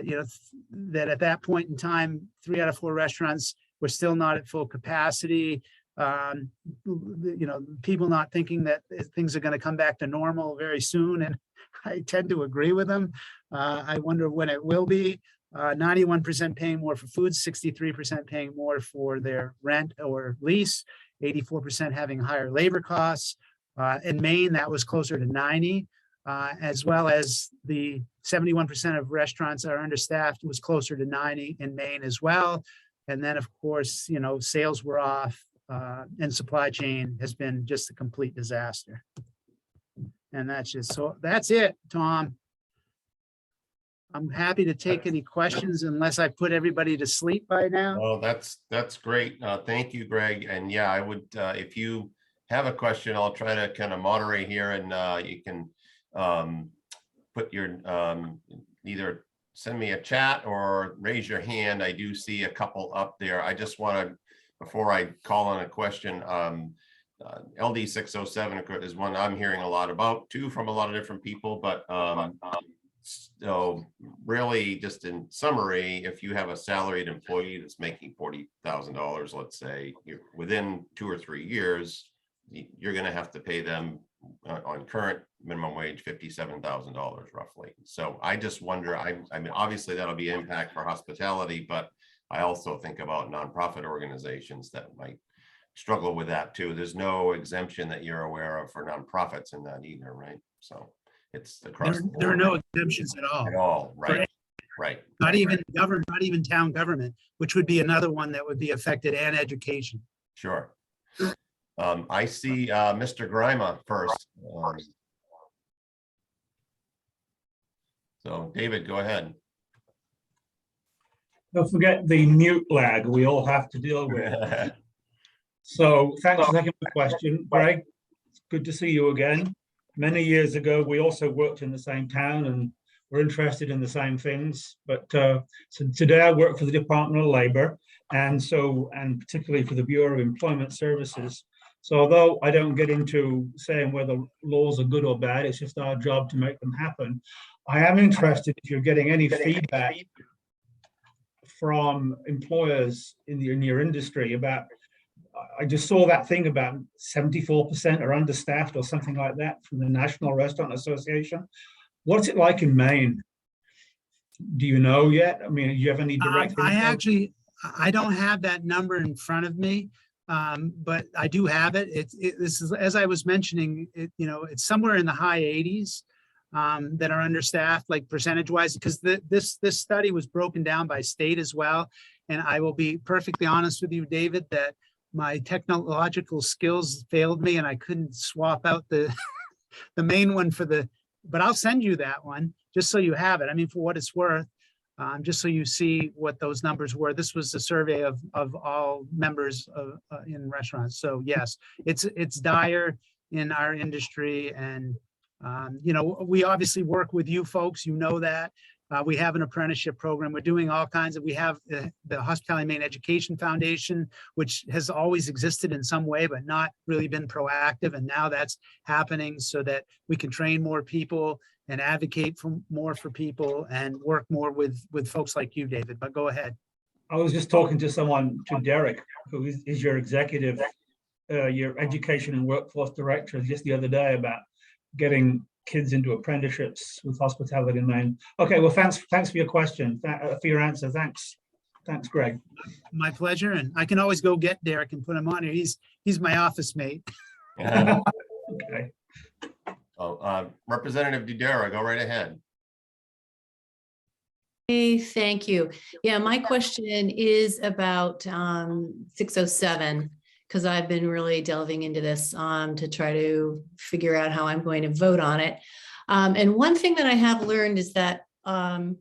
you know, that at that point in time, 3 out of 4 restaurants were still not at full capacity. You know, people not thinking that things are going to come back to normal very soon, and I tend to agree with them. I wonder when it will be. 91% paying more for food, 63% paying more for their rent or lease, 84% having higher labor costs. In Maine, that was closer to 90, as well as the 71% of restaurants are understaffed, was closer to 90 in Maine as well. And then, of course, you know, sales were off, and supply chain has been just a complete disaster. And that's just, so that's it, Tom. I'm happy to take any questions, unless I put everybody to sleep by now. Well, that's great. Thank you, Greg. And yeah, I would, if you have a question, I'll try to kind of moderate here, and you can put your either send me a chat or raise your hand. I do see a couple up there. I just want to, before I call on a question, LD 607 is one I'm hearing a lot about too, from a lot of different people, but really, just in summary, if you have a salaried employee that's making $40,000, let's say, within 2 or 3 years, you're going to have to pay them on current minimum wage $57,000 roughly. So I just wonder, I mean, obviously that'll be impact for hospitality, but I also think about nonprofit organizations that might struggle with that too. There's no exemption that you're aware of for nonprofits in that either, right? So it's across the board. There are no exemptions at all. At all, right? Right. Not even government, not even town government, which would be another one that would be affected, and education. Sure. I see Mr. Grima first. So David, go ahead. Don't forget the mute lag we all have to deal with. So thanks for taking the question, Greg. It's good to see you again. Many years ago, we also worked in the same town and were interested in the same things. But so today I work for the Department of Labor, and particularly for the Bureau of Employment Services. So although I don't get into saying whether laws are good or bad, it's just our job to make them happen. I am interested if you're getting any feedback from employers in your industry about, I just saw that thing about 74% are understaffed or something like that from the National Restaurant Association. What's it like in Maine? Do you know yet? I mean, do you have any direct? I don't have that number in front of me, but I do have it. This is, as I was mentioning, it's somewhere in the high 80s that are understaffed, like percentage wise, because this study was broken down by state as well. And I will be perfectly honest with you, David, that my technological skills failed me and I couldn't swap out the Maine one but I'll send you that one just so you have it. I mean, for what it's worth, just so you see what those numbers were. This was a survey of all members in restaurants. So yes, it's dire in our industry. And we obviously work with you folks, that. We have an apprenticeship program. We're doing all kinds of, we have the Hospitality Maine Education Foundation, which has always existed in some way, but not really been proactive. And now that's happening so that we can train more people and advocate more for people and work more with folks like you, David. But go ahead. I was just talking to Derek, who is your executive, your education and workforce director, just the other day about getting kids into apprenticeships with Hospitality Maine. Okay, well, thanks for your question, for your answer. Thanks, Greg. My pleasure, and I can always go get Derek and put him on here. He's my office mate. Okay. Oh, Representative Dudera, go right ahead. Hey, thank you. Yeah, my question is about 607. Because I've been really delving into this to try to figure out how I'm going to vote on it. And one thing that I have learned is that the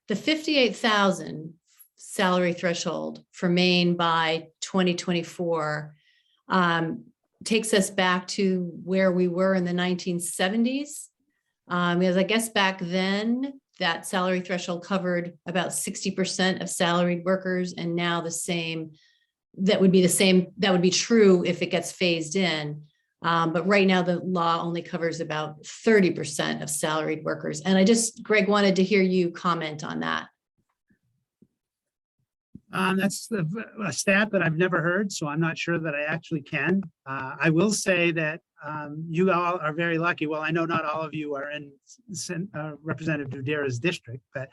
58,000 salary threshold for Maine by 2024 takes us back to where we were in the 1970s. Because I guess back then that salary threshold covered about 60% of salaried workers, and now that would be true if it gets phased in. But right now the law only covers about 30% of salaried workers. And Greg, wanted to hear you comment on that. That's a stat that I've never heard, so I'm not sure that I actually can. I will say that you all are very lucky. Well, I know not all of you are in Representative Dudera's district, but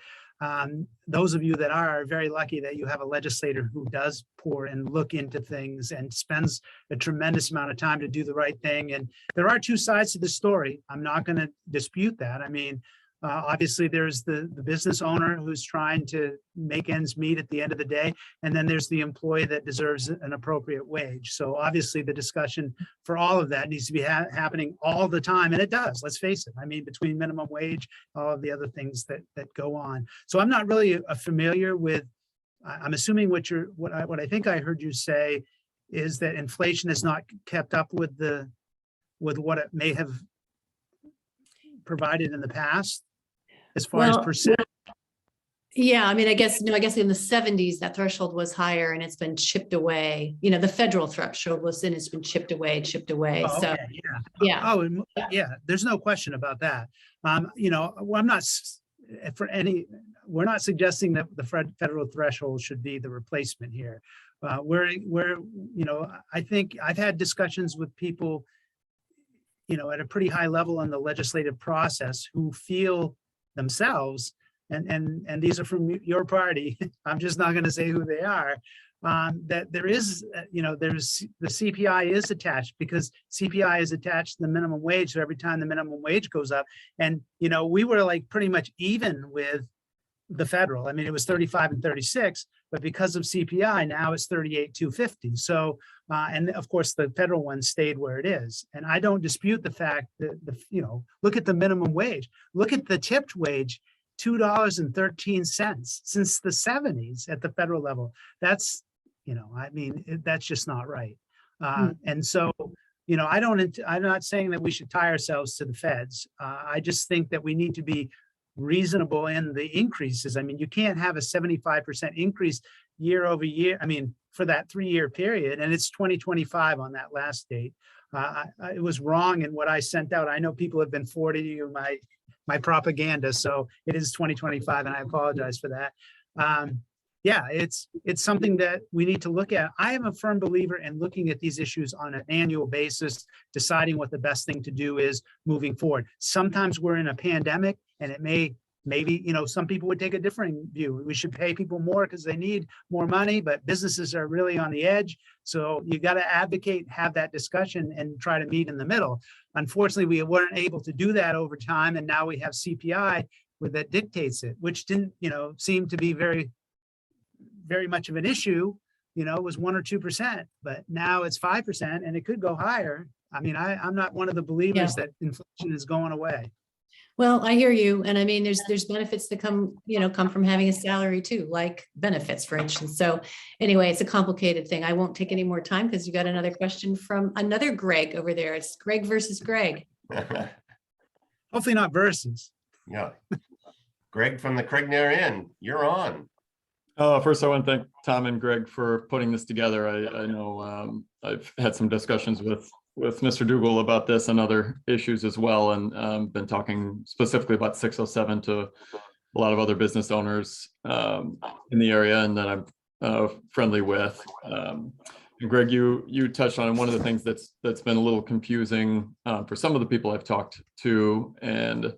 those of you that are very lucky that you have a legislator who does pour and look into things and spends a tremendous amount of time to do the right thing. And there are two sides to the story. I'm not going to dispute that. I mean, obviously there's the business owner who's trying to make ends meet at the end of the day. And then there's the employee that deserves an appropriate wage. So obviously the discussion for all of that needs to be happening all the time. And it does, let's face it. I mean, between minimum wage, all of the other things that go on. So I'm not really familiar with, I'm assuming what I think I heard you say is that inflation has not kept up with what it may have provided in the past as far as percent. Yeah, I mean, I guess in the 70s, that threshold was higher and it's been chipped away. The federal threshold it's been chipped away. Oh, So, okay, yeah. Oh, yeah, there's no question about that. I'm not for any, we're not suggesting that the federal threshold should be the replacement here. We're, you know, I think I've had discussions with people, you know, at a pretty high level in the legislative process who feel themselves, and these are from your party, I'm just not going to say who they are, that there is, you know, there's the CPI is attached, because CPI is attached to the minimum wage. So every time the minimum wage goes up, and, you know, we were like pretty much even with the federal. I mean, it was 35 and 36, but because of CPI, now it's 38,250. So, and of course, the federal one stayed where it is. And I don't dispute the fact that, you know, look at the minimum wage, look at the tipped wage, $2.13 since the 70s at the federal level. That's, you know, I mean, that's just not right. And so, you know, I'm not saying that we should tie ourselves to the feds. I just think that we need to be reasonable in the increases. I mean, you can't have a 75% increase year over year. I mean, for that 3-year period, and it's 2025 on that last date. It was wrong in what I sent out. I know people have been forwarding you my propaganda, so it is 2025, and I apologize for that. Yeah, it's something that we need to look at. I am a firm believer in looking at these issues on an annual basis, deciding what the best thing to do is moving forward. Sometimes we're in a pandemic, and it maybe, you know, some people would take a different view. We should pay people more because they need more money, but businesses are really on the edge. So you got to advocate, have that discussion, and try to meet in the middle. Unfortunately, we weren't able to do that over time, and now we have CPI that dictates it, which didn't, you know, seem to be very much of an issue. You know, it was 1 or 2%, but now it's 5%, and it could go higher. I mean, I'm not one of the believers that inflation is going away. Well, I hear you. And I mean, there's benefits that come from having a salary too, like benefits, for instance. So anyway, it's a complicated thing. I won't take any more time because you got another question from another Greg over there. It's Greg versus Greg. Hopefully not versus. Yeah. Greg from the Crigner Inn, you're on. First, I want to thank Tom and Greg for putting this together. I know I've had some discussions with Mr. Dugal about this and other issues as well, and been talking specifically about 607 to a lot of other business owners in the area, and that I'm friendly with. And Greg, you touched on one of the things that's been a little confusing for some of the people I've talked to, and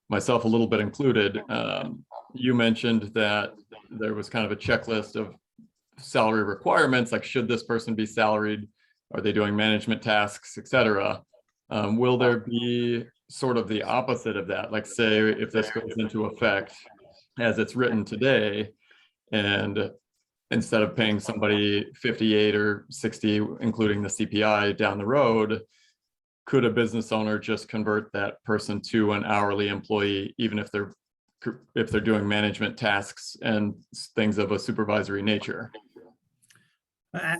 myself a little bit included. You mentioned that there was kind of a checklist of salary requirements, like should this person be salaried? Are they doing management tasks, et cetera? Will there be sort of the opposite of that? Like, say, if this goes into effect as it's written today, and instead of paying somebody 58 or 60, including the CPI down the road, could a business owner just convert that person to an hourly employee, even if they're doing management tasks and things of a supervisory nature?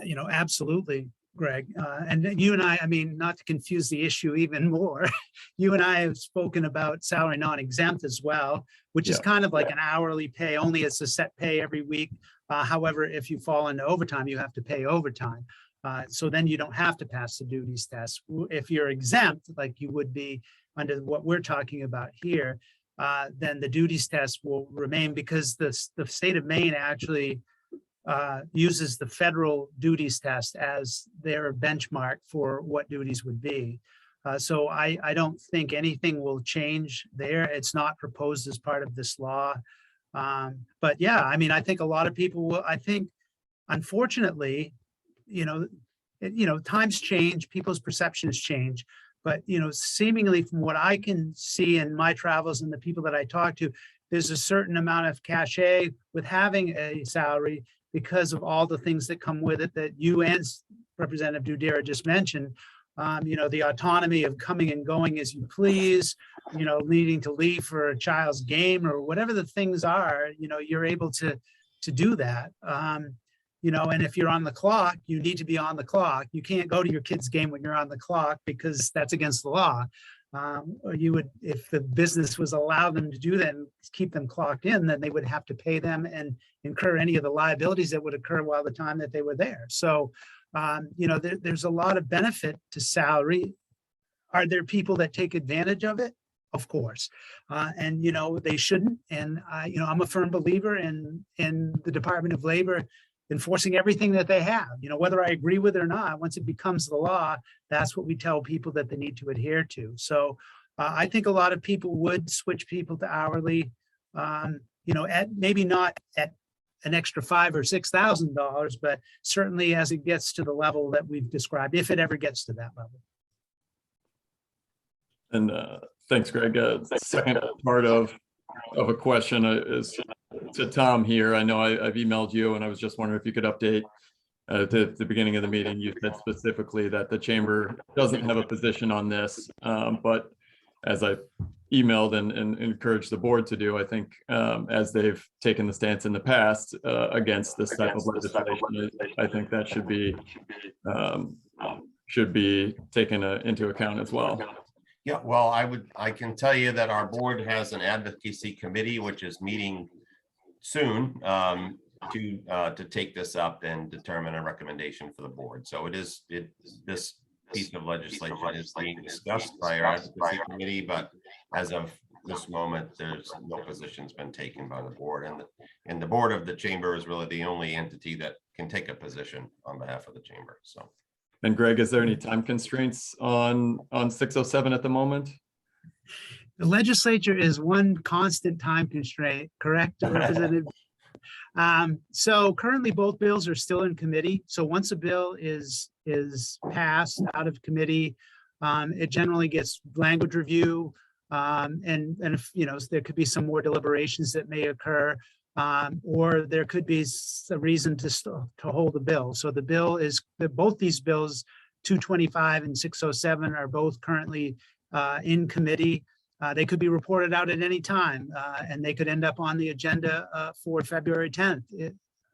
You know, absolutely, Greg. And you and I mean, not to confuse the issue even more, you and I have spoken about salary non-exempt as well, which is kind of like an hourly pay, only it's a set pay every week. However, if you fall into overtime, you have to pay overtime. So then you don't have to pass the duties test. If you're exempt, like you would be under what we're talking about here, then the duties test will remain, because the state of Maine actually uses the federal duties test as their benchmark for what duties would be. So I don't think anything will change there. It's not proposed as part of this law. But yeah, I mean, I think a lot of people will, I think, unfortunately, times change, people's perceptions change. But, seemingly from what I can see in my travels and the people that I talk to, there's a certain amount of cachet with having a salary because of all the things that come with it that you and Representative Dudera just mentioned. The autonomy of coming and going as you please, needing to leave for a child's game or whatever the things are, you're able to do that. And if you're on the clock, you need to be on the clock. You can't go to your kid's game when you're on the clock because that's against the law. You would, if the business was allow them to do that and keep them clocked in, then they would have to pay them and incur any of the liabilities that would occur while the time that they were there. So, there's a lot of benefit to salary. Are there people that take advantage of it? of course. And, you know, they shouldn't. And you know, I'm a firm believer in the Department of Labor enforcing everything that they have, you know, whether I agree with it or not. Once it becomes the law, that's what we tell people that they need to adhere to. So I think a lot of people would switch people to hourly, you know, at maybe not at an extra $5,000 or $6,000, but certainly as it gets to the level that we've described, if it ever gets to that level. And thanks, Greg. Second part of a question is to Tom here. I know I've emailed you, and I was just wondering if you could update at the beginning of the meeting. You said specifically that the chamber doesn't have a position on this, but as I emailed and encouraged the board to do, I think as they've taken the stance in the past against this type of legislation, I think that should be taken into account as well. Yeah, well, I can tell you that our board has an advocacy committee, which is meeting soon to take this up and determine a recommendation for the board. So this piece of legislation is being discussed by our advocacy committee, but as of this moment, there's no position's been taken by the board, and the board of the chamber is really the only entity that can take a position on behalf of the chamber. So. And Greg, is there any time constraints on 607 at the moment? The legislature is one constant time constraint, correct, Representative? So currently both bills are still in committee. So once a bill is passed out of committee, it generally gets language review. And if, you know, there could be some more deliberations that may occur, or there could be a reason to hold the bill. So the bill is, both these bills, 225 and 607, are both currently in committee. They could be reported out at any time, and they could end up on the agenda for February 10th.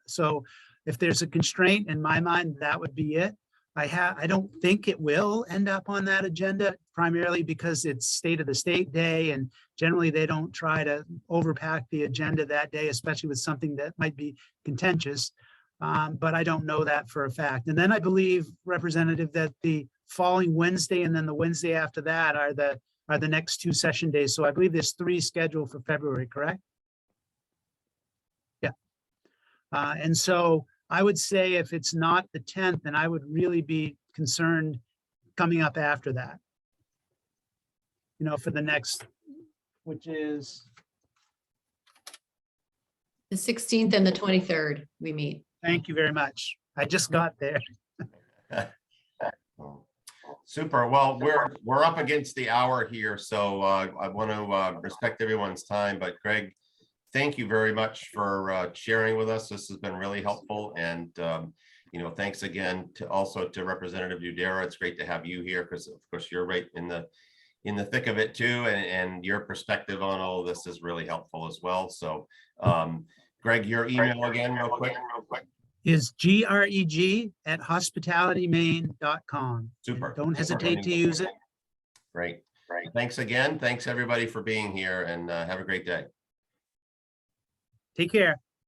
So if there's a constraint, in my mind, that would be it. I don't think it will end up on that agenda, primarily because it's State of the State Day, and generally they don't try to overpack the agenda that day, especially with something that might be contentious. But I don't know that for a fact. And then I believe, Representative, that the following Wednesday and then the Wednesday after that are the next two session days. So I believe there's 3 scheduled for February, correct? Yeah. And so I would say if it's not the 10th, then I would really be concerned coming up after that. You know, for the next, which is The 16th and the 23rd, we meet. Thank you very much. I just got there. Super. Well, we're up against the hour here, so I want to respect everyone's time. But Greg, thank you very much for sharing with us. This has been really helpful, and you know, thanks again to Representative Udera. It's great to have you here because, of course, you're right in the thick of it too, and your perspective on all of this is really helpful as well. So, Greg, your email again, real quick. Is greg@hospitalitymaine.com. Super. Don't hesitate to use it. Great. Thanks again. Thanks everybody for being here, and have a great day. Take care.